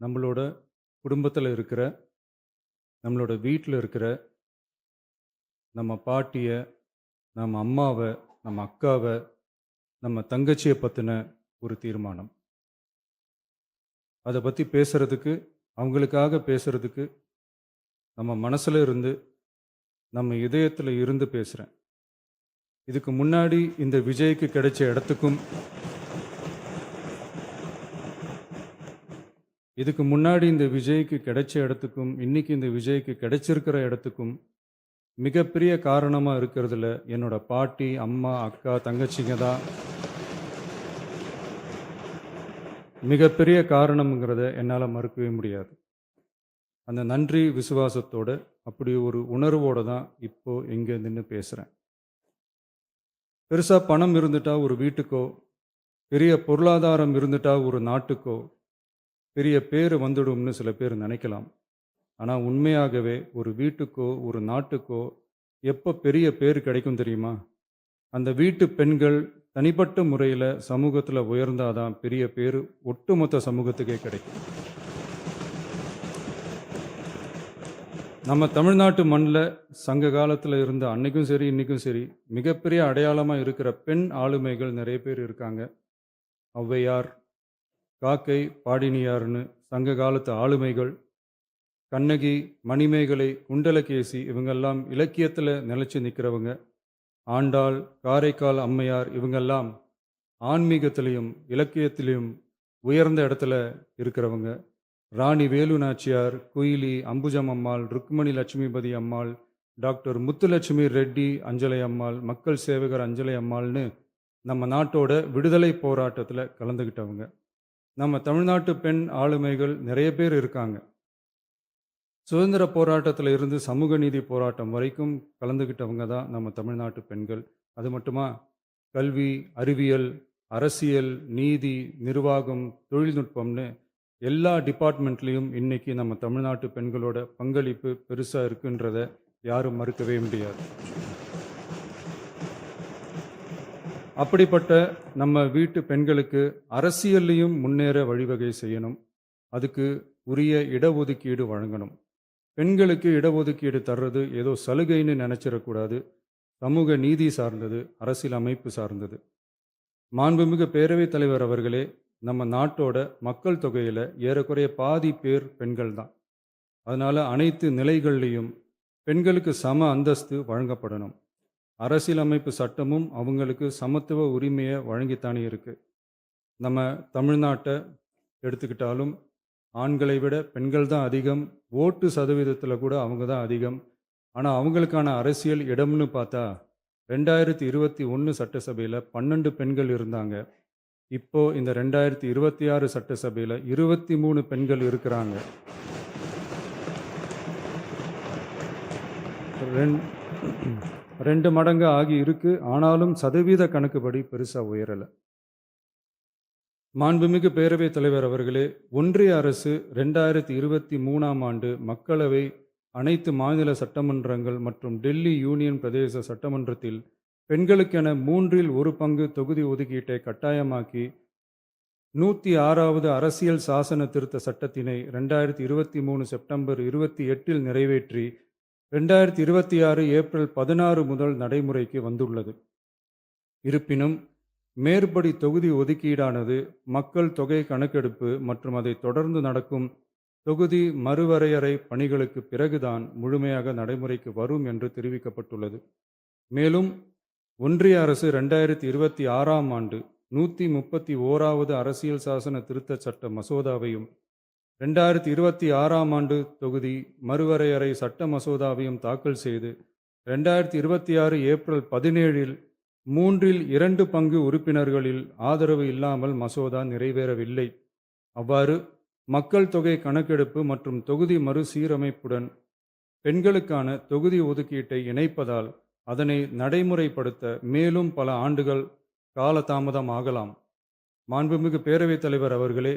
நம்மளோட குடும்பத்தில் இருக்கிற, நம்மளோட வீட்டில் இருக்கிற நம்ம பாட்டிய, நம்ம அம்மாவ, நம்ம அக்காவ, நம்ம தங்கச்சிய பத்தின ஒரு தீர்மானம். அத பத்தி பேசுறதுக்கு, அவங்களுக்காக பேசுறதுக்கு, நம்ம மனசுல இருந்து, நம்ம இதயத்துல இருந்து பேசுறேன். இதுக்கு முன்னாடி இந்த விஜய்க்கு கிடைச்ச இடத்துக்கும், இதுக்கு முன்னாடி இந்த விஜய்க்கு கிடைச்ச இடத்துக்கும், இன்னைக்கு இந்த விஜய்க்கு கிடைச்சிருக்கிற இடத்துக்கும் மிகப்பெரிய காரணமா இருக்கிறதுல என்னோட பாட்டி, அம்மா, அக்கா, தங்கச்சிங்க தான் மிகப்பெரிய காரணம்ங்கிறத என்னால மறுக்கவே முடியாது. அந்த நன்றி விசுவாசத்தோட, அப்படி ஒரு உணர்வோட தான் இப்போ இங்க நின்னு பேசுறேன். பெருசா பணம் இருந்துட்டா ஒரு வீட்டுக்கோ, பெரிய பொருளாதாரம் இருந்துட்டா ஒரு நாட்டுக்கோ, பெரிய பேரு வந்துடும்னு சில பேர் நினைக்கலாம். ஆனா உண்மையாகவே ஒரு வீட்டுக்கோ, ஒரு நாட்டுக்கோ எப்ப பெரிய பேரு கிடைக்கும் தெரியுமா? அந்த வீட்டு பெண்கள் தனிப்பட்ட முறையில சமூகத்துல உயர்ந்தாதான் பெரிய பேரு ஒட்டுமொத்த சமூகத்துக்கே கிடைக்கும். நம்ம தமிழ்நாட்டு மண்ணில் சங்க காலத்தில் இருந்த அன்னைக்கும் சரி இன்னைக்கும் சரி மிகப்பெரிய அடையாளமாக இருக்கிற பெண் ஆளுமைகள் நிறைய பேர் இருக்காங்க. ஔவையார், காக்கை, பாடினியார்னு சங்க காலத்து ஆளுமைகள், கண்ணகி, மணிமேகலை, குண்டலகேசி இவங்கெல்லாம் இலக்கியத்தில் நிலைச்சு நிற்கிறவங்க. ஆண்டாள், காரைக்கால் அம்மையார் இவங்கெல்லாம் ஆன்மீகத்திலையும் இலக்கியத்திலையும் உயர்ந்த இடத்துல இருக்கிறவங்க. ராணி வேலு நாச்சியார், குயிலி, அம்புஜம் அம்மாள், ருக்மணி லட்சுமிபதி அம்மாள், டாக்டர் முத்துலட்சுமி ரெட்டி அஞ்சலை அம்மாள், மக்கள் சேவகர் அஞ்சலை அம்மாள்னு நம்ம நாட்டோட விடுதலை போராட்டத்தில் கலந்துக்கிட்டவங்க. நம்ம தமிழ்நாட்டு பெண் ஆளுமைகள் நிறைய பேர் இருக்காங்க. சுதந்திர போராட்டத்தில் இருந்து சமூக நீதி போராட்டம் வரைக்கும் கலந்துக்கிட்டவங்க தான் நம்ம தமிழ்நாட்டு பெண்கள். அது மட்டுமா, கல்வி, அறிவியல், அரசியல், நீதி, நிர்வாகம், தொழில்நுட்பம்னு எல்லா டிபார்ட்மெண்ட்லேயும் இன்னைக்கு நம்ம தமிழ்நாட்டு பெண்களோட பங்களிப்பு பெருசாக இருக்குன்றத யாரும் மறுக்கவே முடியாது. அப்படிப்பட்ட நம்ம வீட்டு பெண்களுக்கு அரசியல்லையும் முன்னேற வழிவகை செய்யணும். அதுக்கு உரிய இடஒதுக்கீடு வழங்கணும். பெண்களுக்கு இடஒதுக்கீடு தர்றது ஏதோ சலுகைன்னு நினைச்சிடக்கூடாது. சமூக நீதி சார்ந்தது, அரசியல் அமைப்பு சார்ந்தது. மாண்புமிகு பேரவைத் தலைவர் அவர்களே, நம்ம நாட்டோட மக்கள் தொகையில் ஏறக்குறைய பாதி பேர் பெண்கள் தான். அதனால் அனைத்து நிலைகள்லையும் பெண்களுக்கு சம அந்தஸ்து வழங்கப்படணும். அரசியலமைப்பு சட்டமும் அவங்களுக்கு சமத்துவ உரிமையை வழங்கித்தானே இருக்குது. நம்ம தமிழ்நாட்டை எடுத்துக்கிட்டாலும் ஆண்களை விட பெண்கள் தான் அதிகம். ஓட்டு சதவீதத்தில் கூட அவங்க தான் அதிகம். ஆனால் அவங்களுக்கான அரசியல் இடம்னு பார்த்தா 2021 சட்டசபையில் 12 பெண்கள் இருந்தாங்க. இப்போ இந்த 2026 சட்டசபையில் 23 பெண்கள் இருக்கிறாங்க. ரெண்டு மடங்கு ஆகி இருக்கு. ஆனாலும் சதவீத கணக்குப்படி பெருசாக உயரலை. மாண்புமிகு பேரவைத் தலைவர் அவர்களே, ஒன்றிய அரசு 2023ஆம் ஆண்டு மக்களவை, அனைத்து மாநில சட்டமன்றங்கள் மற்றும் டெல்லி யூனியன் பிரதேச சட்டமன்றத்தில் பெண்களுக்கென 1/3 தொகுதி ஒதுக்கீட்டை கட்டாயமாக்கி 106வது அரசியல் சாசன திருத்த சட்டத்தினை 2023 செப்டம்பர் 28 நிறைவேற்றி 2026 ஏப்ரல் 16 முதல் நடைமுறைக்கு வந்துள்ளது. இருப்பினும் மேற்படி தொகுதி ஒதுக்கீடானது மக்கள் தொகை கணக்கெடுப்பு மற்றும் அதை தொடர்ந்து நடக்கும் தொகுதி மறுவரையறை பணிகளுக்கு பிறகுதான் முழுமையாக நடைமுறைக்கு வரும் என்று தெரிவிக்கப்பட்டுள்ளது. மேலும் ஒன்றிய அரசு 2026ஆம் ஆண்டு 131வது அரசியல் சாசன திருத்த சட்ட மசோதாவையும் 2026ஆம் ஆண்டு தொகுதி மறுவரையறை சட்ட மசோதாவையும் தாக்கல் செய்து 2026 ஏப்ரல் 17இல் 2/3 உறுப்பினர்களில் ஆதரவு இல்லாமல் மசோதா நிறைவேறவில்லை. அவ்வாறு மக்கள் தொகை கணக்கெடுப்பு மற்றும் தொகுதி மறுசீரமைப்புடன் பெண்களுக்கான தொகுதி ஒதுக்கீட்டை இணைப்பதால் அதனை நடைமுறைப்படுத்த மேலும் பல ஆண்டுகள் காலதாமதம் ஆகலாம். மாண்புமிகு பேரவைத் தலைவர் அவர்களே,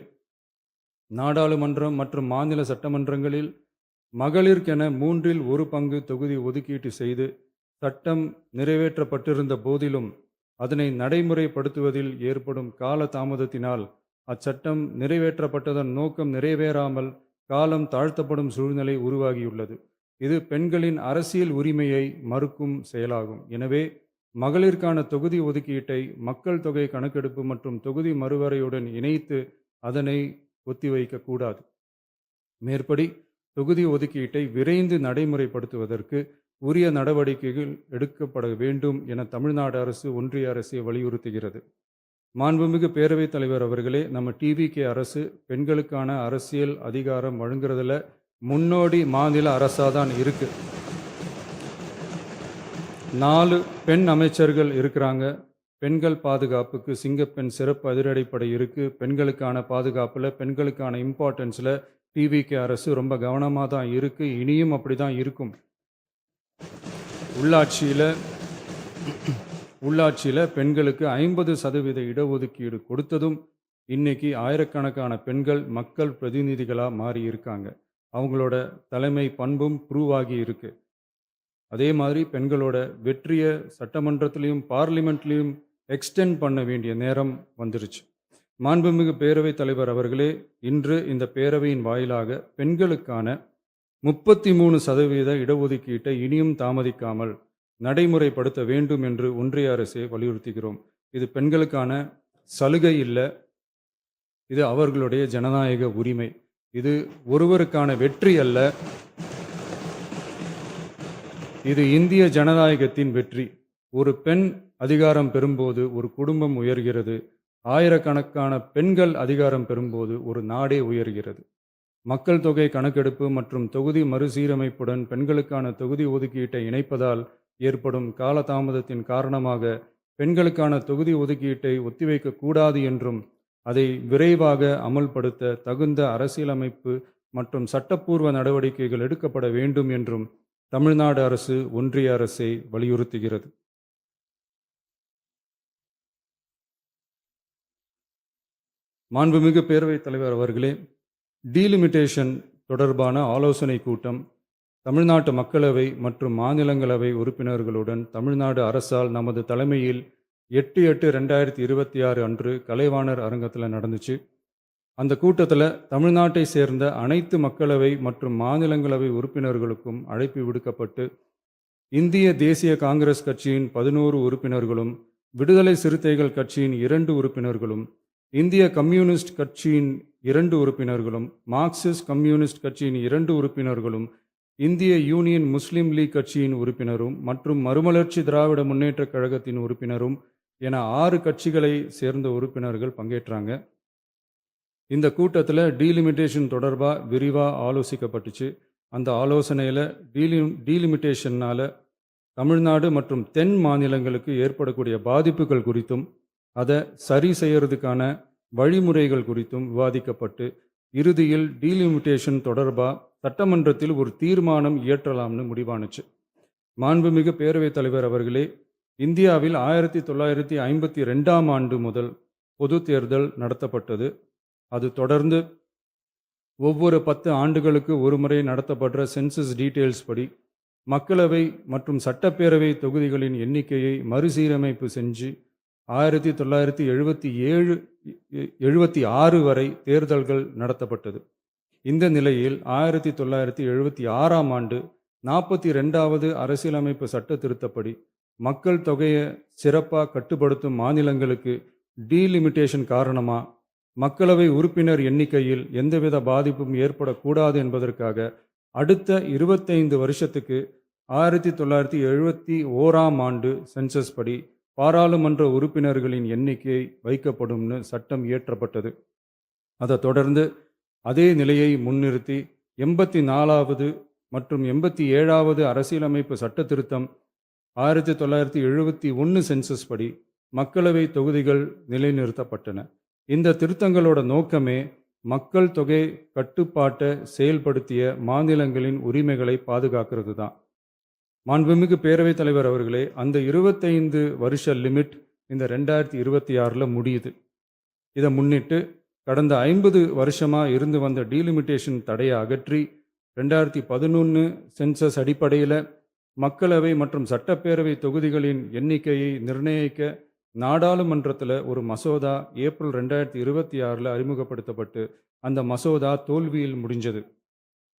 நாடாளுமன்றம் மற்றும் மாநில சட்டமன்றங்களில் மகளிருக்கென 1/3 தொகுதி ஒதுக்கீட்டு செய்து சட்டம் நிறைவேற்றப்பட்டிருந்த போதிலும் அதனை நடைமுறைப்படுத்துவதில் ஏற்படும் கால தாமதத்தினால் அச்சட்டம் நிறைவேற்றப்பட்டதன் நோக்கம் நிறைவேறாமல் காலம் தாழ்த்தப்படும் சூழ்நிலை உருவாகியுள்ளது. இது பெண்களின் அரசியல் உரிமையை மறுக்கும் செயலாகும். எனவே மகளிருக்கான தொகுதி ஒதுக்கீட்டை மக்கள் தொகை கணக்கெடுப்பு மற்றும் தொகுதி மறுவரையுடன் இணைத்து அதனை ஒத்திவைக்கக்கூடாது. மேற்படி தொகுதி ஒதுக்கீட்டை விரைந்து நடைமுறைப்படுத்துவதற்கு உரிய நடவடிக்கைகள் எடுக்கப்பட வேண்டும் என தமிழ்நாடு அரசு, ஒன்றிய அரசை வலியுறுத்துகிறது. மாண்புமிகு பேரவைத் தலைவர் அவர்களே, நம்ம டிவிகே அரசு பெண்களுக்கான அரசியல் அதிகாரம் வழங்குறதுல முன்னோடி மாநில அரசாக தான் இருக்கு. 4 பெண் அமைச்சர்கள் இருக்கிறாங்க. பெண்கள் பாதுகாப்புக்கு சிங்கப்பெண் சிறப்பு அதிரடிப்படை இருக்கு. பெண்களுக்கான பாதுகாப்பில், பெண்களுக்கான இம்பார்ட்டன்ஸில் டிவிகே அரசு ரொம்ப கவனமாக தான் இருக்கு. இனியும் அப்படி தான் இருக்கும். உள்ளாட்சியில் பெண்களுக்கு 50% இடஒதுக்கீடு கொடுத்ததும் இன்னைக்கு ஆயிரக்கணக்கான பெண்கள் மக்கள் பிரதிநிதிகளாக மாறி இருக்காங்க. அவங்களோட தலைமை பண்பும் ப்ரூவ் ஆகி இருக்கு. அதே மாதிரி பெண்களோட வெற்றியை சட்டமன்றத்திலையும் பார்லிமெண்ட்லேயும் எக்ஸ்டெண்ட் பண்ண வேண்டிய நேரம் வந்துருச்சு. மாண்புமிகு பேரவைத் தலைவர் அவர்களே, இன்று இந்த பேரவையின் வாயிலாக பெண்களுக்கான 33% இடஒதுக்கீட்டை இனியும் தாமதிக்காமல் நடைமுறைப்படுத்த வேண்டும் என்று ஒன்றிய அரசை வலியுறுத்துகிறோம். இது பெண்களுக்கான சலுகை இல்லை, இது அவர்களுடைய ஜனநாயக உரிமை. இது ஒருவருக்கான வெற்றி அல்ல, இது இந்திய ஜனநாயகத்தின் வெற்றி. ஒரு பெண் அதிகாரம் பெறும்போது ஒரு குடும்பம் உயர்கிறது. ஆயிரக்கணக்கான பெண்கள் அதிகாரம் பெறும்போது ஒரு நாடே உயர்கிறது. மக்கள் தொகை கணக்கெடுப்பு மற்றும் தொகுதி மறுசீரமைப்புடன் பெண்களுக்கான தொகுதி ஒதுக்கீட்டை இணைப்பதால் ஏற்படும் காலதாமதத்தின் காரணமாக பெண்களுக்கான தொகுதி ஒதுக்கீட்டை ஒத்திவைக்கக்கூடாது என்றும் அதை விரைவாக அமல்படுத்த தகுந்த அரசியலமைப்பு மற்றும் சட்டப்பூர்வ நடவடிக்கைகள் எடுக்கப்பட வேண்டும் என்றும் தமிழ்நாடு அரசு, ஒன்றிய அரசை வலியுறுத்துகிறது. மாண்புமிகு பேரவைத் தலைவர் அவர்களே, டீலிமிட்டேஷன் தொடர்பான ஆலோசனை கூட்டம் தமிழ்நாட்டு மக்களவை மற்றும் மாநிலங்களவை உறுப்பினர்களுடன் தமிழ்நாடு அரசால் நமது தலைமையில் 8/8/2026 அன்று கலைவாணர் அரங்கத்தில் நடந்துச்சு. அந்த கூட்டத்தில் தமிழ்நாட்டை சேர்ந்த அனைத்து மக்களவை மற்றும் மாநிலங்களவை உறுப்பினர்களுக்கும் அழைப்பு விடுக்கப்பட்டு இந்திய தேசிய காங்கிரஸ் கட்சியின் 11 உறுப்பினர்களும், விடுதலை சிறுத்தைகள் கட்சியின் 2 உறுப்பினர்களும், இந்திய கம்யூனிஸ்ட் கட்சியின் 2 உறுப்பினர்களும், மார்க்சிஸ்ட் கம்யூனிஸ்ட் கட்சியின் 2 உறுப்பினர்களும், இந்திய யூனியன் முஸ்லீம் லீக் கட்சியின் உறுப்பினரும் மற்றும் மறுமலர்ச்சி திராவிட முன்னேற்றக் கழகத்தின் உறுப்பினரும் என 6 கட்சிகளை சேர்ந்த உறுப்பினர்கள் பங்கேற்றாங்க. இந்த கூட்டத்தில் டீலிமிட்டேஷன் தொடர்பாக விரிவாக ஆலோசிக்கப்பட்டுச்சு. அந்த ஆலோசனையில் டீலிமிட்டேஷனால் தமிழ்நாடு மற்றும் தென் மாநிலங்களுக்கு ஏற்படக்கூடிய பாதிப்புகள் குறித்தும் அதை சரி செய்யறதுக்கான வழிமுறைகள் குறித்தும் விவாதிக்கப்பட்டு இறுதியில் டீலிமிட்டேஷன் தொடர்பாக சட்டமன்றத்தில் ஒரு தீர்மானம் இயற்றலாம்னு முடிவானுச்சு. மாண்புமிகு பேரவைத் தலைவர் அவர்களே, இந்தியாவில் 1952ஆம் ஆண்டு முதல் பொது தேர்தல் நடத்தப்பட்டது. அது தொடர்ந்து ஒவ்வொரு 10 ஆண்டுகளுக்கு ஒரு முறை நடத்தப்படுற சென்சஸ் டீட்டெயில்ஸ் படி மக்களவை மற்றும் சட்டப்பேரவை தொகுதிகளின் எண்ணிக்கையை மறுசீரமைப்பு செஞ்சு 1976 வரை தேர்தல்கள் நடத்தப்பட்டது. இந்த நிலையில் 1976ஆம் ஆண்டு 42வது அரசியலமைப்பு சட்ட திருத்தப்படி மக்கள் தொகையை சிறப்பாக கட்டுப்படுத்தும் மாநிலங்களுக்கு டீலிமிட்டேஷன் காரணமாக மக்களவை உறுப்பினர் எண்ணிக்கையில் எந்தவித பாதிப்பும் ஏற்படக்கூடாது என்பதற்காக அடுத்த 25 வருஷத்துக்கு 1971ஆம் ஆண்டு சென்சஸ் படி பாராளுமன்ற உறுப்பினர்களின் எண்ணிக்கை வைக்கப்படும்னு சட்டம் இயற்றப்பட்டது. அதை தொடர்ந்து அதே நிலையை முன்னிறுத்தி 84வது மற்றும் 87வது அரசியலமைப்பு சட்ட திருத்தம் 1971 சென்சஸ் படி மக்களவை தொகுதிகள் நிலைநிறுத்தப்பட்டன. இந்த திருத்தங்களோட நோக்கமே மக்கள் தொகை கட்டுப்பாட்டை செயல்படுத்திய மாநிலங்களின் உரிமைகளை பாதுகாக்கிறது தான். மாண்புமிகு பேரவைத் தலைவர் அவர்களே, அந்த 25 வருஷ லிமிட் இந்த 2026 முடியுது. இதை முன்னிட்டு கடந்த 50 வருஷமாக இருந்து வந்த டீலிமிட்டேஷன் தடையை அகற்றி 2011 சென்சஸ் அடிப்படையில் மக்களவை மற்றும் சட்டப்பேரவை தொகுதிகளின் எண்ணிக்கையை நிர்ணயிக்க நாடாளுமன்றத்தில் ஒரு மசோதா ஏப்ரல் 2026 அறிமுகப்படுத்தப்பட்டு அந்த மசோதா தோல்வியில் முடிஞ்சது.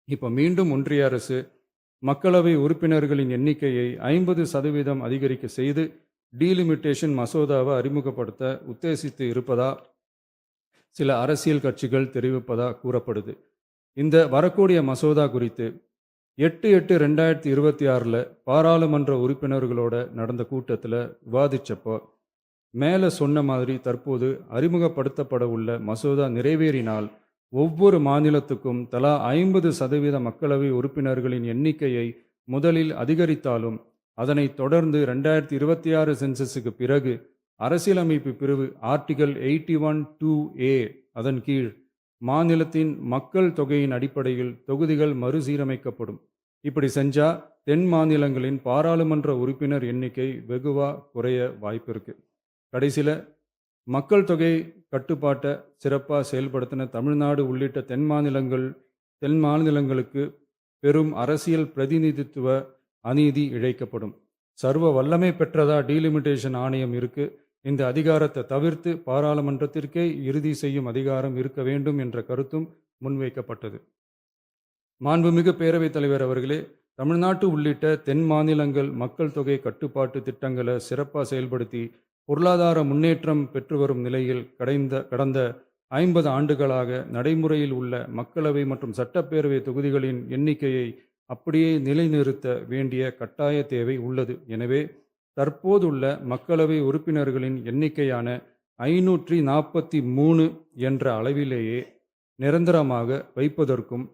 இப்போ மீண்டும் ஒன்றிய அரசு மக்களவை உறுப்பினர்களின் எண்ணிக்கையை 50% அதிகரிக்க செய்து டீலிமிட்டேஷன் மசோதாவை அறிமுகப்படுத்த உத்தேசித்து இருப்பதா சில அரசியல் கட்சிகள் தெரிவிப்பதா கூறப்படுது. இந்த வரக்கூடிய மசோதா குறித்து 8/8/2026 பாராளுமன்ற உறுப்பினர்களோட நடந்த கூட்டத்தில் விவாதிச்சப்போ மேலே சொன்ன மாதிரி தற்போது அறிமுகப்படுத்தப்பட உள்ள மசோதா நிறைவேறினால் ஒவ்வொரு மாநிலத்துக்கும் தலா 50% மக்களவை உறுப்பினர்களின் எண்ணிக்கையை முதலில் அதிகரித்தாலும் அதனைத் தொடர்ந்து 2026 சென்சஸுக்கு பிறகு அரசியலமைப்பு பிரிவு ஆர்டிகல் 81(2)A அதன் கீழ் மாநிலத்தின் மக்கள் தொகையின் அடிப்படையில் தொகுதிகள் மறுசீரமைக்கப்படும். இப்படி செஞ்சா தென் மாநிலங்களின் பாராளுமன்ற உறுப்பினர் எண்ணிக்கை வெகுவா குறைய வாய்ப்பு இருக்கு. கடைசியில் மக்கள் தொகை கட்டுப்பாட்டை சிறப்பாக செயல்படுத்தின தமிழ்நாடு உள்ளிட்ட தென் மாநிலங்களுக்கு பெரும் அரசியல் பிரதிநிதித்துவ அநீதி இழைக்கப்படும். சர்வ வல்லமை பெற்றதா டீலிமிட்டேஷன் ஆணையம் இருக்கு. இந்த அதிகாரத்தை தவிர்த்து பாராளுமன்றத்திற்கே இறுதி செய்யும் அதிகாரம் இருக்க வேண்டும் என்ற கருத்தும் முன்வைக்கப்பட்டது. மாண்புமிகு பேரவைத் தலைவர் அவர்களே, தமிழ்நாட்டு உள்ளிட்ட தென் மாநிலங்கள் மக்கள் தொகை கட்டுப்பாட்டு திட்டங்களை சிறப்பாக செயல்படுத்தி பொருளாதார முன்னேற்றம் பெற்று வரும் நிலையில் கடந்த 50 ஆண்டுகளாக நடைமுறையில் உள்ள மக்களவை மற்றும் சட்டப்பேரவை தொகுதிகளின் எண்ணிக்கையை அப்படியே நிலைநிறுத்த வேண்டிய கட்டாய தேவை உள்ளது. எனவே தற்போதுள்ள மக்களவை உறுப்பினர்களின் எண்ணிக்கையான 543 என்ற அளவிலேயே நிரந்தரமாக வைப்பதற்கும்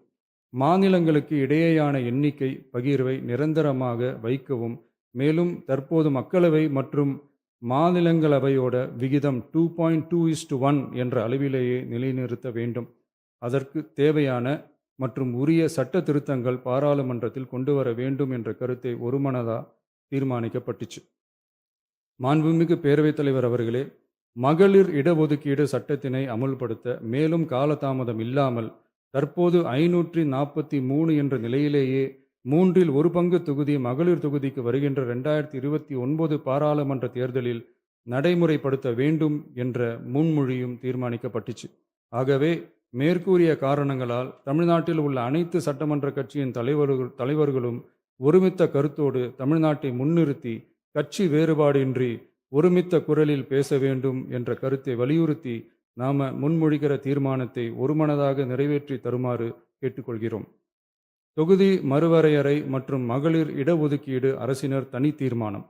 மாநிலங்களுக்கு இடையேயான எண்ணிக்கை பகிர்வை நிரந்தரமாக வைக்கவும், மேலும் தற்போது மக்களவை மற்றும் மாநிலங்களவையோட விகிதம் 2.2:1 என்ற அளவிலேயே நிலைநிறுத்த வேண்டும். அதற்கு தேவையான மற்றும் உரிய சட்ட திருத்தங்கள் பாராளுமன்றத்தில் கொண்டு வர வேண்டும் என்ற கருத்தை ஒருமனதா தீர்மானிக்கப்பட்டுச்சு. மாண்புமிகு பேரவைத் தலைவர் அவர்களே, மகளிர் இடஒதுக்கீடு சட்டத்தினை அமுல்படுத்த மேலும் காலதாமதம் இல்லாமல் தற்போது 543 என்ற நிலையிலேயே 1/3 தொகுதி மகளிர் தொகுதிக்கு வருகின்ற 2029 பாராளுமன்ற தேர்தலில் நடைமுறைப்படுத்த வேண்டும் என்ற முன்மொழியும் தீர்மானிக்கப்பட்டுச்சு. ஆகவே மேற்கூறிய காரணங்களால் தமிழ்நாட்டில் உள்ள அனைத்து சட்டமன்ற கட்சியின் தலைவர்களும் ஒருமித்த கருத்தோடு தமிழ்நாட்டை முன்னிறுத்தி கட்சி வேறுபாடின்றி ஒருமித்த குரலில் பேச வேண்டும் என்ற கருத்தை வலியுறுத்தி நாம முன்மொழிகிற தீர்மானத்தை ஒருமனதாக நிறைவேற்றி தருமாறு கேட்டுக்கொள்கிறோம். தொகுதி மறுவரையறை மற்றும் மகளிர் இடஒதுக்கீடு அரசினர் தனி தீர்மானம்.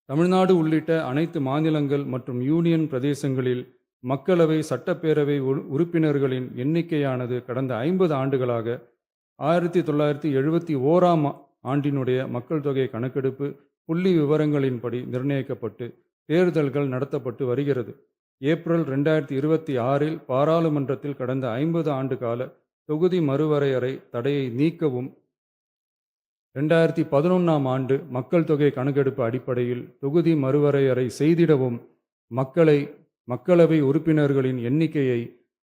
தமிழ்நாடு உள்ளிட்ட அனைத்து மாநிலங்கள் மற்றும் யூனியன் பிரதேசங்களில் மக்களவை சட்டப்பேரவை உறுப்பினர்களின் எண்ணிக்கையானது கடந்த 50 ஆண்டுகளாக 1971 ஆண்டினுடைய மக்கள் தொகை கணக்கெடுப்பு புள்ளி விவரங்களின்படி நிர்ணயிக்கப்பட்டு தேர்தல்கள் நடத்தப்பட்டு வருகிறது. ஏப்ரல் 2026 பாராளுமன்றத்தில் கடந்த 50 ஆண்டு கால தொகுதி மறுவரையறை தடையை நீக்கவும் 2011 ஆண்டு மக்கள் தொகை கணக்கெடுப்பு அடிப்படையில் தொகுதி மறுவரையறை செய்திடவும் மக்களவை உறுப்பினர்களின் எண்ணிக்கையை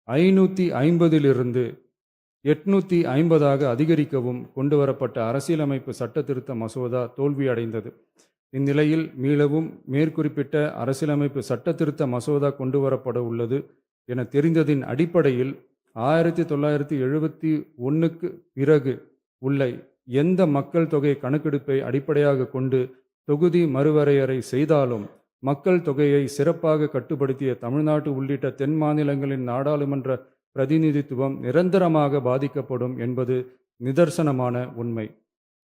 550 850 அதிகரிக்கவும் கொண்டுவரப்பட்ட அரசியலமைப்பு சட்ட திருத்த மசோதா தோல்வியடைந்தது. இந்நிலையில் மீளவும் மேற்குறிப்பிட்ட அரசியலமைப்பு சட்ட திருத்த மசோதா கொண்டுவரப்பட உள்ளது என தெரிந்ததின் அடிப்படையில் 1971 பிறகு உள்ள எந்த மக்கள் தொகை கணக்கெடுப்பை அடிப்படையாக கொண்டு தொகுதி மறுவரையறை செய்தாலும் மக்கள் தொகையை சிறப்பாக கட்டுப்படுத்திய தமிழ்நாடு உள்ளிட்ட தென் மாநிலங்களின் நாடாளுமன்ற பிரதிநிதித்துவம் நிரந்தரமாக பாதிக்கப்படும் என்பது நிதர்சனமான உண்மை.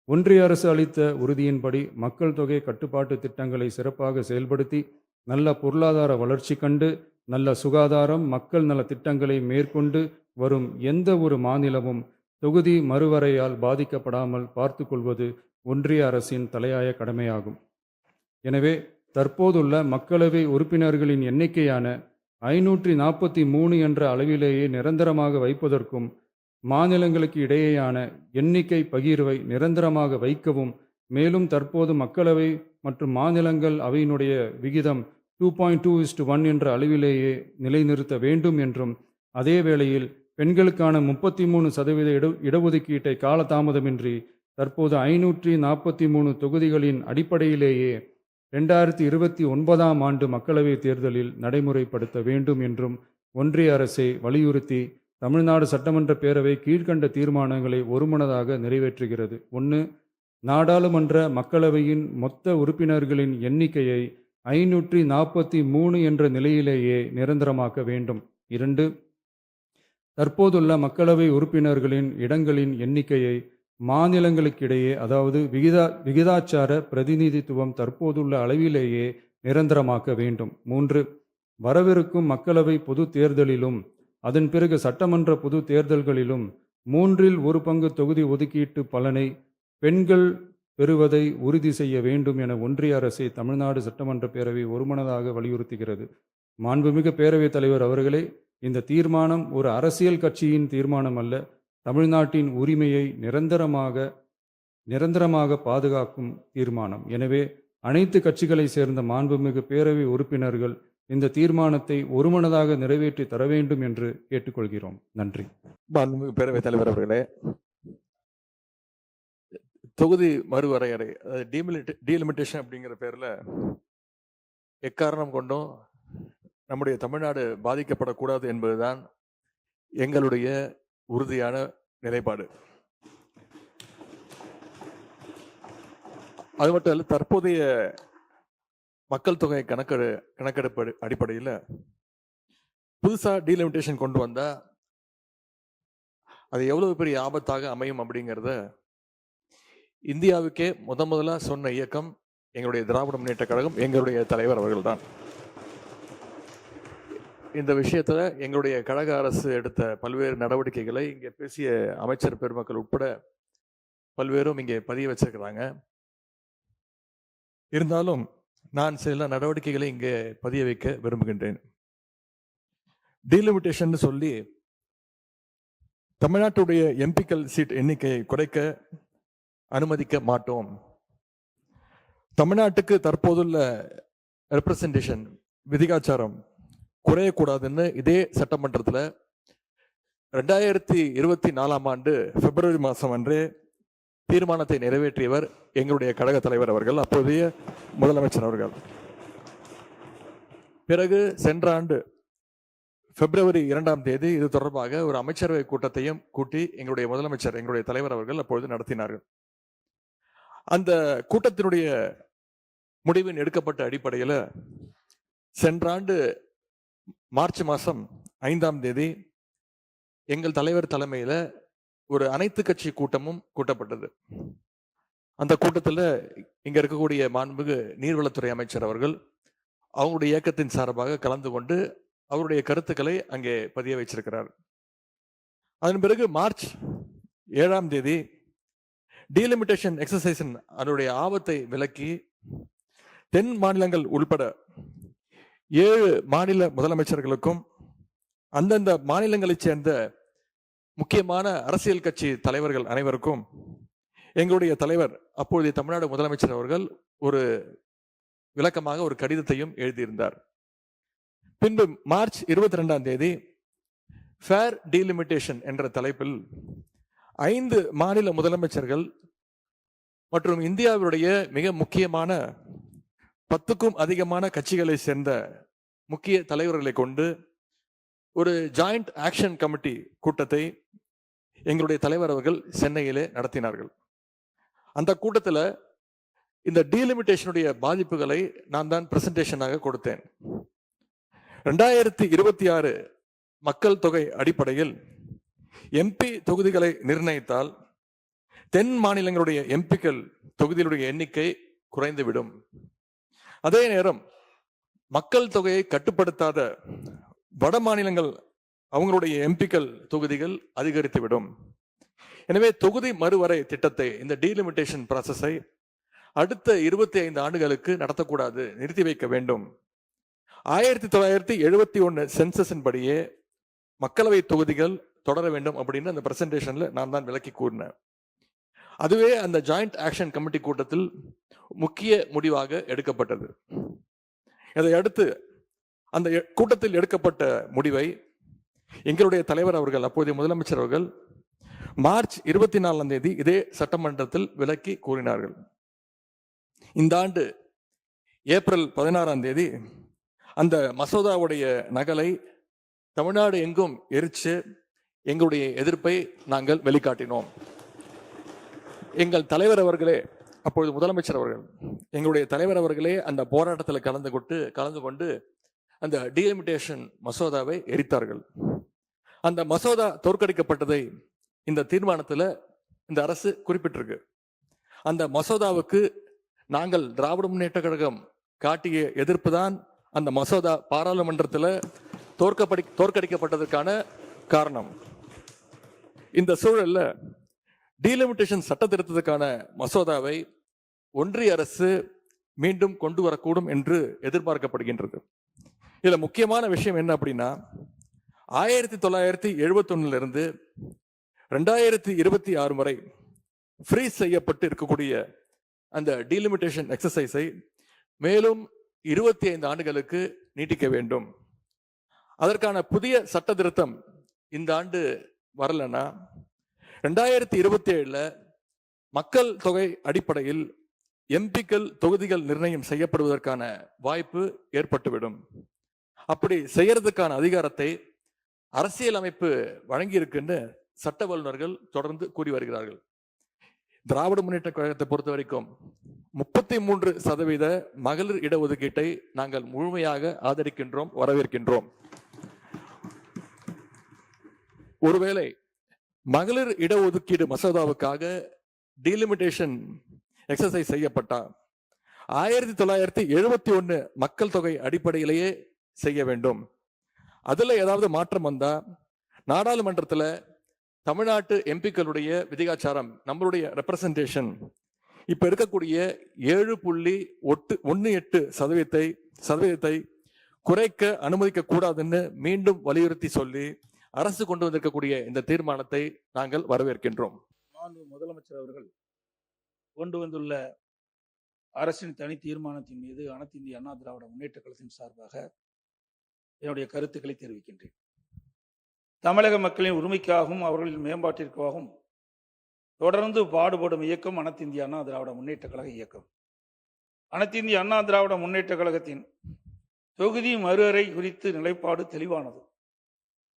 ஒன்றிய அரசு அளித்த உறுதியின்படி மக்கள் தொகை கட்டுப்பாட்டு திட்டங்களை சிறப்பாக செயல்படுத்தி நல்ல பொருளாதார வளர்ச்சி கண்டு நல்ல சுகாதாரம் மக்கள் நல திட்டங்களை மேற்கொண்டு வரும் எந்த ஒரு மாநிலமும் தொகுதி மறுவரையால் பாதிக்கப்படாமல் பார்த்து கொள்வது ஒன்றிய அரசின் தலையாய கடமையாகும். எனவே தற்போதுள்ள மக்களவை உறுப்பினர்களின் எண்ணிக்கையான 543 என்ற அளவிலேயே நிரந்தரமாக வைப்பதற்கும் மாநிலங்களுக்கு இடையேயான எண்ணிக்கை பகிர்வை நிரந்தரமாக வைக்கவும், மேலும் தற்போது மக்களவை மற்றும் மாநிலங்கள் அவையினுடைய விகிதம் 2.2:1 என்ற அளவிலேயே நிலைநிறுத்த வேண்டும் என்றும், அதே வேளையில் பெண்களுக்கான 33% இடஒதுக்கீட்டை காலதாமதமின்றி தற்போது 543 தொகுதிகளின் அடிப்படையிலேயே 2029ஆம் ஆண்டு மக்களவைத் தேர்தலில் நடைமுறைப்படுத்த வேண்டும் என்றும் ஒன்றிய அரசை வலியுறுத்தி தமிழ்நாடு சட்டமன்ற பேரவை கீழ்க்கண்ட தீர்மானங்களை ஒருமனதாக நிறைவேற்றுகிறது. 1. நாடாளுமன்ற மக்களவையின் மொத்த உறுப்பினர்களின் எண்ணிக்கையை 543 என்ற நிலையிலேயே நிரந்தரமாக்க வேண்டும். 2. தற்போதுள்ள மக்களவை உறுப்பினர்களின் இடங்களின் எண்ணிக்கையை மாநிலங்களுக்கிடையே, அதாவது விகிதாச்சார பிரதிநிதித்துவம் தற்போதுள்ள அளவிலேயே நிரந்தரமாக்க வேண்டும். 3. வரவிருக்கும் மக்களவை பொது தேர்தலிலும் அதன் பிறகு சட்டமன்ற பொது தேர்தல்களிலும் 1/3 தொகுதி ஒதுக்கீட்டு பலனை பெண்கள் பெறுவதை உறுதி செய்ய வேண்டும் என ஒன்றிய அரசை தமிழ்நாடு சட்டமன்ற பேரவை ஒருமனதாக வலியுறுத்துகிறது. மாண்புமிகு பேரவைத் தலைவர் அவர்களே, இந்த தீர்மானம் ஒரு அரசியல் கட்சியின் தீர்மானம் அல்ல, தமிழ்நாட்டின் உரிமையை நிரந்தரமாக பாதுகாக்கும் தீர்மானம். எனவே அனைத்து கட்சிகளை சேர்ந்த மாண்புமிகு பேரவை உறுப்பினர்கள் இந்த தீர்மானத்தை ஒருமனதாக நிறைவேற்றி தர வேண்டும் என்று கேட்டுக்கொள்கிறோம். நன்றி. மாண்புமிகு பேரவைத் தலைவர் அவர்களே, தொகுதி மறுவரையறை, டீலிமிட்டேஷன் அப்படிங்கிற பேர்ல எக்காரணம் கொண்டும் நம்முடைய தமிழ்நாடு பாதிக்கப்படக்கூடாது என்பதுதான் எங்களுடைய உறுதியான நிலைப்பாடு. அது மட்டும் இல்ல, தற்போதைய மக்கள் தொகை கணக்கெடுப்பு அடிப்படையில் புதுசா டீலிமிட்டேஷன் கொண்டு வந்தா அது எவ்வளவு பெரிய ஆபத்தாக அமையும் அப்படிங்கிறத இந்தியாவுக்கே முதலா சொன்ன இயக்கம் எங்களுடைய திராவிட முன்னேற்ற கழகம், எங்களுடைய தலைவர் அவர்கள் தான். இந்த விஷயத்துல எங்களுடைய கழக அரசு எடுத்த பல்வேறு நடவடிக்கைகளை இங்கே பேசிய அமைச்சர் பெருமக்கள் உட்பட பல்வேறும் இங்கே பதிய வச்சிருக்கிறாங்க. இருந்தாலும் நான் சில நடவடிக்கைகளை இங்கே பதிய வைக்க விரும்புகின்றேன். டீலிமிட்டேஷன் சொல்லி தமிழ்நாட்டுடைய எம்பிக்கள் சீட் எண்ணிக்கையை குறைக்க அனுமதிக்க மாட்டோம். தமிழ்நாட்டுக்கு தற்போதுள்ள ரெப்ரசன்டேஷன் விதிகாச்சாரம் குறையக்கூடாதுன்னு இதே சட்டமன்றத்தில் 2024ஆம் ஆண்டு பிப்ரவரி மாதம் அன்றே தீர்மானத்தை நிறைவேற்றியவர் எங்களுடைய கழக தலைவர் அவர்கள், அப்போதைய முதலமைச்சர் அவர்கள். பிறகு சென்ற ஆண்டு பிப்ரவரி 2ஆம் தேதி இது தொடர்பாக ஒரு அமைச்சரவை கூட்டத்தையும் கூட்டி எங்களுடைய முதலமைச்சர், எங்களுடைய தலைவர் அவர்கள் அப்பொழுது நடத்தினார்கள். அந்த கூட்டத்தினுடைய முடிவின் எடுக்கப்பட்ட அடிப்படையில் சென்ற ஆண்டு மார்ச் மாதம் 5ஆம் தேதி எங்கள் தலைவர் தலைமையில் ஒரு அனைத்து கட்சி கூட்டமும் கூட்டப்பட்டது. அந்த கூட்டத்தில் இங்க இருக்கக்கூடிய மாண்புமிகு நீர்வளத்துறை அமைச்சர் அவர்கள் அவங்களுடைய இயக்கத்தின் சார்பாக கலந்து கொண்டு அவருடைய கருத்துக்களை அங்கே பதிய வச்சிருக்கிறார். அதன் பிறகு மார்ச் 7ஆம் தேதி டீலிமிட்டேஷன் எக்ஸசைஸின் அதனுடைய ஆபத்தை விலக்கி தென் மாநிலங்கள் உள்பட 7 மாநில முதலமைச்சர்களுக்கும் அந்தந்த மாநிலங்களைச் சேர்ந்த முக்கியமான அரசியல் கட்சி தலைவர்கள் அனைவருக்கும் எங்களுடைய தலைவர் அப்பொழுதைய தமிழ்நாடு முதலமைச்சர் அவர்கள் ஒரு விளக்கமாக ஒரு கடிதத்தையும் எழுதியிருந்தார். பின்பு மார்ச் 22ஆம் தேதி ஃபேர் டீலிமிட்டேஷன் என்ற தலைப்பில் 5 மாநில முதலமைச்சர்கள் மற்றும் இந்தியாவுடைய மிக முக்கியமான 10க்கும் அதிகமான கட்சிகளை சேர்ந்த முக்கிய தலைவர்களை கொண்டு ஒரு ஜாயிண்ட் ஆக்ஷன் கமிட்டி கூட்டத்தை எங்களுடைய தலைவர் அவர்கள் சென்னையிலே நடத்தினார்கள். அந்த கூட்டத்தில் இந்த டீலிமிட்டேஷனுடைய பாதிப்புகளை நான் தான் பிரசன்டேஷனாக கொடுத்தேன். 2026 மக்கள் தொகை அடிப்படையில் எம்பி தொகுதிகளை நிர்ணயித்தால் தென் மாநிலங்களுடைய எம்பிக்கள் தொகுதிகளுடைய எண்ணிக்கை குறைந்துவிடும். அதே நேரம் மக்கள் தொகையை கட்டுப்படுத்தாத வட மாநிலங்கள் அவங்களுடைய எம்பிக்கள் தொகுதிகள் அதிகரித்துவிடும். எனவே தொகுதி மறுவரை திட்டத்தை, இந்த டீலிமிட்டேஷன் ப்ராசஸை அடுத்த 25 ஆண்டுகளுக்கு நடத்தக்கூடாது, நிறுத்தி வைக்க வேண்டும். 1971 சென்சஸின் படியே மக்களவை தொகுதிகள் தொடர வேண்டும் அப்படின்னு அந்த பிரசன்டேஷன்ல நான் தான் விளக்கி கூறினேன். அதுவே அந்த ஜாயிண்ட் ஆக்ஷன் கமிட்டி கூட்டத்தில் முக்கிய முடிவாக எடுக்கப்பட்டது. இதை அடுத்து அந்த கூட்டத்தில் எடுக்கப்பட்ட முடிவை எங்களுடைய தலைவர் அவர்கள், அப்போதைய முதலமைச்சர் அவர்கள் மார்ச் 24ஆம் தேதி இதே சட்டமன்றத்தில் விளக்கி கூறினார்கள். இந்த ஆண்டு ஏப்ரல் 16ஆம் தேதி அந்த மசோதாவுடைய நகலை தமிழ்நாடு எங்கும் எரிச்சு எங்களுடைய எதிர்ப்பை நாங்கள் வெளிக்காட்டினோம். எங்கள் தலைவர் அவர்களே, அப்பொழுது முதலமைச்சர் அவர்கள், எங்களுடைய தலைவர் அவர்களே அந்த போராட்டத்தில் கலந்து கொண்டு அந்த டீலிமிட்டேஷன் மசோதாவை எரித்தார்கள். அந்த மசோதா தோற்கடிக்கப்பட்டதை இந்த தீர்மானத்தில் இந்த அரசு குறிப்பிட்டிருக்கு. அந்த மசோதாவுக்கு நாங்கள் திராவிட முன்னேற்ற கழகம் காட்டிய எதிர்ப்பு தான் அந்த மசோதா பாராளுமன்றத்தில் தோற்கடிக்கப்பட்டதற்கான காரணம். இந்த சூழல்ல டீலிமிட்டேஷன் சட்ட திருத்தத்துக்கான மசோதாவை ஒன்றிய அரசு மீண்டும் கொண்டு வரக்கூடும் என்று எதிர்பார்க்கப்படுகின்றது. இதுல முக்கியமான விஷயம் என்ன அப்படின்னா, 1971 இருந்து 2026 வரை ஃப்ரீஸ் செய்யப்பட்டு இருக்கக்கூடிய அந்த டீலிமிட்டேஷன் எக்ஸசைஸை மேலும் 25 ஆண்டுகளுக்கு நீட்டிக்க வேண்டும். அதற்கான புதிய சட்ட திருத்தம் இந்த ஆண்டு வரலன்னா 2027 மக்கள் தொகை அடிப்படையில் எம்பிக்கள் தொகுதிகள் நிர்ணயம் செய்யப்படுவதற்கான வாய்ப்பு ஏற்பட்டுவிடும். அப்படி செய்யறதுக்கான அதிகாரத்தை அரசியலமைப்பு வழங்கியிருக்குன்னு சட்ட வல்லுநர்கள் தொடர்ந்து கூறி வருகிறார்கள். திராவிட முன்னேற்ற கழகத்தை பொறுத்த வரைக்கும் 33% மகளிர் இடஒதுக்கீட்டை நாங்கள் முழுமையாக ஆதரிக்கின்றோம், வரவேற்கின்றோம். ஒருவேளை மகளிர் இடஒதுக்கீடு மசோதாவுக்காக டீலிமிட்டேஷன் எக்ஸசைஸ் செய்யப்பட்டா 1971 மக்கள் தொகை அடிப்படையிலேயே செய்ய வேண்டும். அதுல ஏதாவது மாற்றம் வந்தா நாடாளுமன்றத்தில் தமிழ்நாட்டு எம்பிக்களுடைய விதிகாச்சாரம், நம்மளுடைய ரெப்ரசன்டேஷன் இப்ப இருக்கக்கூடிய 7.18% குறைக்க அனுமதிக்க கூடாதுன்னு மீண்டும் வலியுறுத்தி சொல்லி அரசு கொண்டு வந்திருக்கக்கூடிய இந்த தீர்மானத்தை நாங்கள் வரவேற்கின்றோம். முதலமைச்சர் அவர்கள் கொண்டு வந்துள்ள அரசின் தனி தீர்மானத்தின் மீது அனைத்து இந்திய அண்ணா திராவிட முன்னேற்ற கழகத்தின் சார்பாக என்னுடைய கருத்துக்களை தெரிவிக்கின்றேன். தமிழக மக்களின் உரிமைக்காகவும் அவர்களின் மேம்பாட்டிற்காகவும் தொடர்ந்து பாடுபடும் இயக்கம் அனைத்து இந்திய அண்ணா திராவிட முன்னேற்ற கழக இயக்கம். அனைத்து இந்திய அண்ணா திராவிட முன்னேற்ற கழகத்தின் தொகுதி மறுவரை குறித்து நிலைப்பாடு தெளிவானது.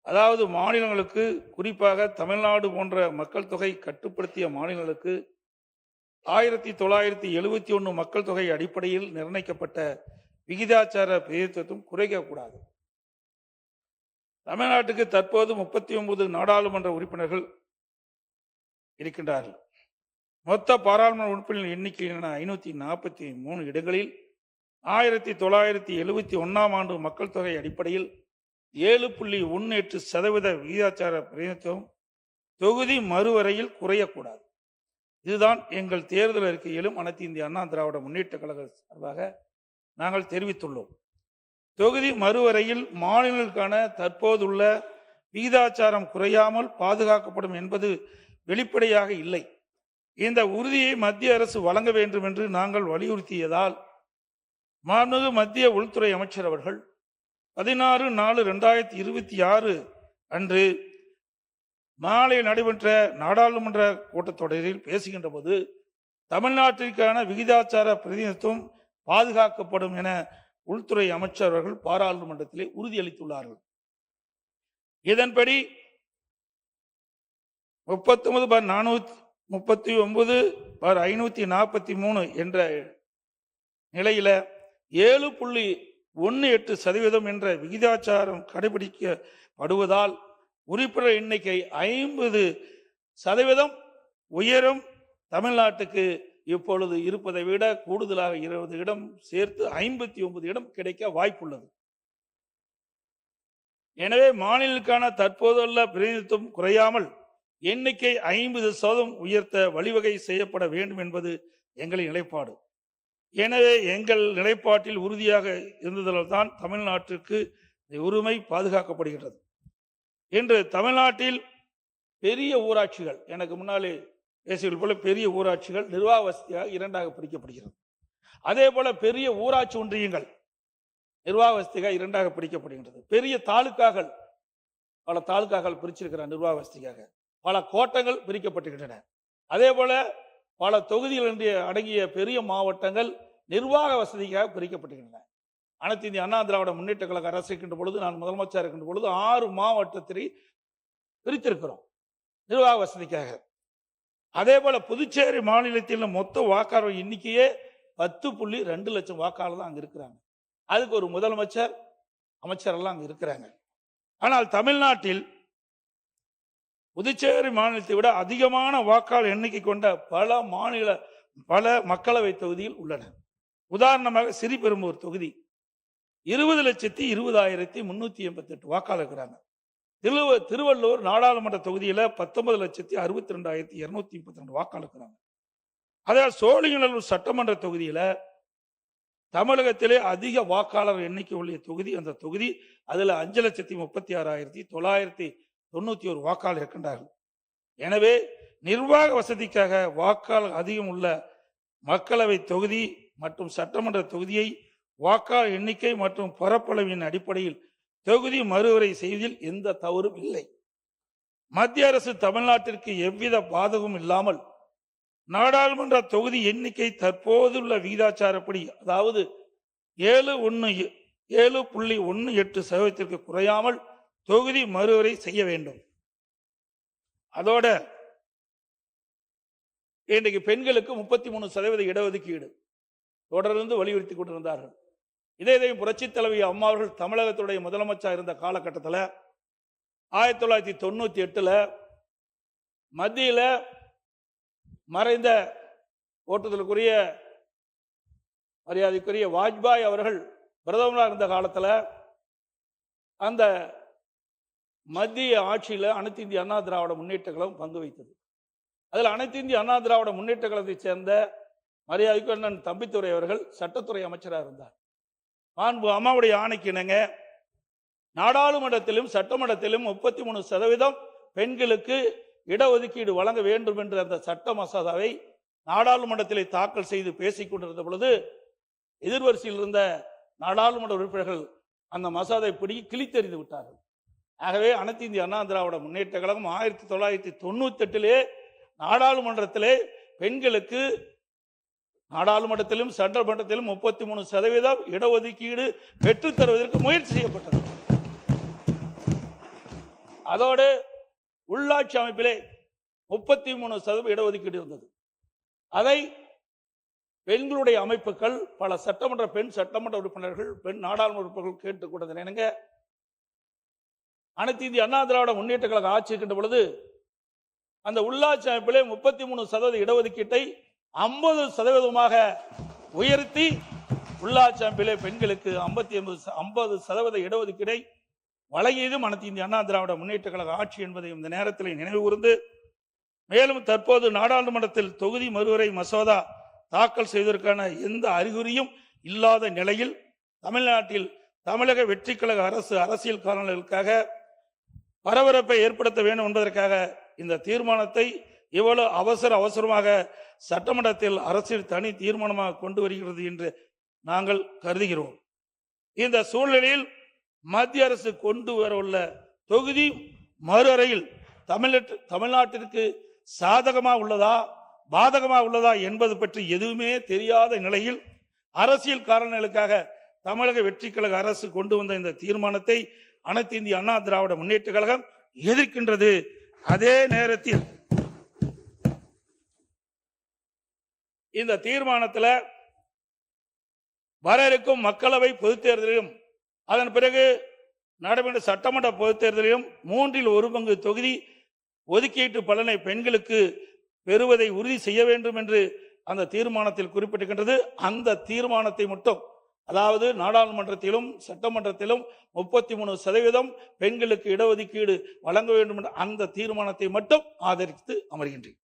அதாவது மாநிலங்களுக்கு, குறிப்பாக தமிழ்நாடு போன்ற மக்கள் தொகை கட்டுப்படுத்திய மாநிலங்களுக்கு 1971 மக்கள் தொகை அடிப்படையில் நிர்ணயிக்கப்பட்ட விகிதாச்சார பிரதிநிதித்துவம் குறைக்கக்கூடாது. தமிழ்நாட்டுக்கு தற்போது 39 நாடாளுமன்ற உறுப்பினர்கள் இருக்கின்றார்கள். மொத்த பாராளுமன்ற உறுப்பினர்கள் எண்ணிக்கையிலான 543 இடங்களில் 1971 ஆண்டு மக்கள் தொகை அடிப்படையில் 7.18% விகிதாச்சார பிரதிநிதித்துவம் தொகுதி மறுவரையில் குறையக்கூடாது. இதுதான் எங்கள் தேர்தல் அறிக்கையிலும் அனைத்து இந்திய அண்ணா திராவிட முன்னேற்ற கழக சார்பாக நாங்கள் தெரிவித்துள்ளோம். தொகுதி மறுவரையில் மாநிலங்களுக்கான தற்போதுள்ள விகிதாச்சாரம் குறையாமல் பாதுகாக்கப்படும் என்பது வெளிப்படையாக இல்லை. இந்த உறுதியை மத்திய அரசு வழங்க வேண்டும் என்று நாங்கள் வலியுறுத்தியதால் மாண்புமிகு மத்திய உள்துறை அமைச்சர் அவர்கள் 16/4/2026 அன்று மாலை நடைபெற்ற நாடாளுமன்ற கூட்டத்தொடரில் பேசுகின்ற போது தமிழ்நாட்டிற்கான விகிதாச்சார பிரதிநிதித்துவம் பாதுகாக்கப்படும் என உள்துறை அமைச்சர் அவர்கள் பாராளுமன்றத்திலே உறுதியளித்துள்ளார்கள். இதன்படி 39/439/543 என்ற நிலையில 7.18% என்ற விகிதாச்சாரம் கடைபிடிக்கப்படுவதால் உறுப்பினர் எண்ணிக்கை 50% உயரும். தமிழ்நாட்டுக்கு இப்பொழுது இருப்பதை விட கூடுதலாக 20 இடம் சேர்த்து 59 இடம் கிடைக்க வாய்ப்புள்ளது. எனவே மாநிலங்களுக்கான தற்போதுள்ள பிரதிநிதித்துவம் குறையாமல் எண்ணிக்கை 50% உயர்த்த வழிவகை செய்யப்பட வேண்டும் என்பது எங்களின் நிலைப்பாடு. எனவே எங்கள் நிலைப்பாட்டில் உறுதியாக இருந்ததால் தான் தமிழ்நாட்டிற்கு உரிமை பாதுகாக்கப்படுகிறது. இன்று தமிழ்நாட்டில் பெரிய ஊராட்சிகள், எனக்கு முன்னாலே பேசியது போல பெரிய ஊராட்சிகள் நிர்வாக வசதியாக 2ஆக பிரிக்கப்படுகிறது. அதே போல பெரிய ஊராட்சி ஒன்றியங்கள் நிர்வாக வசதியாக 2ஆக பிரிக்கப்படுகின்றது. பெரிய தாலுக்காக்கள், பல தாலுக்காக்கள் பிரிச்சிருக்கிற நிர்வாக வசதியாக பல கோட்டங்கள் பிரிக்கப்பட்டுகின்றன. அதே போல பல தொகுதிகள் அடங்கிய பெரிய மாவட்டங்கள் நிர்வாக வசதிக்காக பிரிக்கப்பட்டுகின்றன. அனைத்து இந்திய அண்ணா திராவிட முன்னேற்ற கழக அரசு இருக்கின்ற பொழுது, நான் முதலமைச்சர் இருக்கின்ற பொழுது 6 மாவட்டத்தை பிரித்திருக்கிறோம் நிர்வாக வசதிக்காக. அதே போல புதுச்சேரி மாநிலத்தில் மொத்த வாக்காளர் எண்ணிக்கையே 10.2 லட்சம் வாக்காளர் தான் அங்க இருக்கிறாங்க. அதுக்கு ஒரு முதலமைச்சர், அமைச்சர் எல்லாம் அங்க இருக்கிறாங்க. ஆனால் தமிழ்நாட்டில் புதுச்சேரி மாநிலத்தை விட அதிகமான வாக்காளர் எண்ணிக்கை கொண்ட பல மக்களவை தொகுதியில் உள்ளன. உதாரணமாக ஸ்ரீபெரும்பூர் தொகுதி 20,20,388 வாக்காளர் இருக்கிறாங்க. திருவள்ளூர் நாடாளுமன்ற தொகுதியில 19,62,232 வாக்காளர் இருக்கிறாங்க. அதாவது சோழிங்கநல்லூர் சட்டமன்ற தொகுதியில தமிழகத்திலே அதிக வாக்காளர் எண்ணிக்கை உள்ள தொகுதி அந்த தொகுதி. அதுல 5,36,991 வாக்காளர் இருக்கின்றார்கள். எனவே நிர்வாக வசதிக்காக வாக்காளர் அதிகம் உள்ள மக்களவை தொகுதி மற்றும் சட்டமன்ற தொகுதியை வாக்காளர் எண்ணிக்கை மற்றும் பரப்பளவின் அடிப்படையில் தொகுதி மறுவரை செய்வதில் எந்த தவறும் இல்லை. மத்திய அரசு தமிழ்நாட்டிற்கு எவ்வித பாதகமும் இல்லாமல் நாடாளுமன்ற தொகுதி எண்ணிக்கை தற்போதுள்ள விகிதாச்சாரப்படி, அதாவது 7.18% குறையாமல் தொகுதி மறுவரை செய்ய வேண்டும். அதோட இன்றைக்கு பெண்களுக்கு 33% இடஒதுக்கீடு தொடர்ந்து வலியுறுத்தி கொண்டிருந்தார்கள். இதையும் புரட்சி தலைவி அம்மா அவர்கள் தமிழகத்துடைய முதலமைச்சர் இருந்த காலகட்டத்தில் 1998 மத்தியில மறைந்த ஓட்டுதலுக்குரிய மரியாதைக்குரிய வாஜ்பாய் அவர்கள் பிரதமராக இருந்த காலத்தில் அந்த மத்திய ஆட்சியில் அனைத்து இந்திய அண்ணா திராவிட முன்னேற்ற கழகம் பங்கு வைத்தது. அதில் அனைத்து இந்திய அண்ணா திராவிட முன்னேற்ற கழகத்தை சேர்ந்த மரியாதைக்கு அண்ணன் தம்பித்துரை அவர்கள் சட்டத்துறை அமைச்சராக இருந்தார். அம்மாவுடைய ஆணைக்கு இணங்க நாடாளுமன்றத்திலும் சட்டமன்றத்திலும் 33% பெண்களுக்கு இடஒதுக்கீடு வழங்க வேண்டும் என்ற அந்த சட்ட மசோதாவை நாடாளுமன்றத்திலே தாக்கல் செய்து பேசிக் கொண்டிருந்த பொழுது எதிர்வரிசையில் இருந்த நாடாளுமன்ற உறுப்பினர்கள் அந்த மசோதாவை பிடிக்கி கிழித்தெறிந்து விட்டார்கள். ஆகவே அனைத்து இந்திய அண்ணா திராவிட முன்னேற்ற கழகம் 1998 நாடாளுமன்றத்திலே பெண்களுக்கு நாடாளுமன்றத்திலும் சட்டமன்றத்திலும் 33% இடஒதுக்கீடு பெற்றுத் தருவதற்கு முயற்சி செய்யப்பட்டது. அதோடு உள்ளாட்சி அமைப்பிலே 33% இடஒதுக்கீடு இருந்தது. அதை பெண்களுடைய அமைப்புகள், பல பெண் சட்டமன்ற உறுப்பினர்கள், பெண் நாடாளுமன்ற உறுப்பினர்கள் கேட்டுக்கொண்டது என்னங்க, அனைத்து இந்திய அண்ணா திராவிட முன்னேற்ற கழக ஆட்சி இருக்கின்ற பொழுது அந்த உள்ளாட்சி அமைப்பிலே 33% இடஒதுக்கீட்டை 50% உயர்த்தி உள்ளாட்சி அமைப்பிலே பெண்களுக்கு 50% இடஒதுக்கீடை வழங்கியதும் அனைத்து இந்திய அண்ணா திராவிட முன்னேற்ற கழக ஆட்சி என்பதை இந்த நேரத்தில் நினைவு கூர்ந்து, மேலும் தற்போது நாடாளுமன்றத்தில் தொகுதி மறுவரை மசோதா தாக்கல் செய்வதற்கான எந்த அறிகுறியும் இல்லாத நிலையில் தமிழ்நாட்டில் தமிழக வெற்றி கழக அரசு அரசியல் காரணங்களுக்காக பரபரப்பை ஏற்படுத்த வேண்டும் என்பதற்காக இந்த தீர்மானத்தை இவ்வளவு அவசரமாக சட்டமன்றத்தில் அரசியல் தனி தீர்மானமாக கொண்டு வருகிறது என்று நாங்கள் கருதுகிறோம். இந்த சூழ்நிலையில் மத்திய அரசு கொண்டு வரவுள்ள தொகுதி மறுவரையில் தமிழ்நாட்டிற்கு சாதகமாக உள்ளதா பாதகமாக உள்ளதா என்பது பற்றி எதுவுமே தெரியாத நிலையில் அரசியல் காரணங்களுக்காக தமிழக வெற்றி கழக அரசு கொண்டு வந்த இந்த தீர்மானத்தை அனைத்து இந்திய அண்ணா திராவிட முன்னேற்ற கழகம் எதிர்க்கின்றது. அதே நேரத்தில் இந்த தீர்மானத்தில் வர இருக்கும் மக்களவை பொதுத் தேர்தலிலும் அதன் பிறகு நடைபெற்ற சட்டமன்ற பொதுத் தேர்தலிலும் 1/3 தொகுதி ஒதுக்கீட்டு பலனை பெண்களுக்கு பெறுவதை உறுதி செய்ய வேண்டும் என்று அந்த தீர்மானத்தில் குறிப்பிட்டிருக்கின்றது. அந்த தீர்மானத்தை மட்டும், அதாவது நாடாளுமன்றத்திலும் சட்டமன்றத்திலும் 33% பெண்களுக்கு இடஒதுக்கீடு வழங்க வேண்டும் என்ற அந்த தீர்மானத்தை மட்டும் ஆதரித்து அமர்கின்றேன்.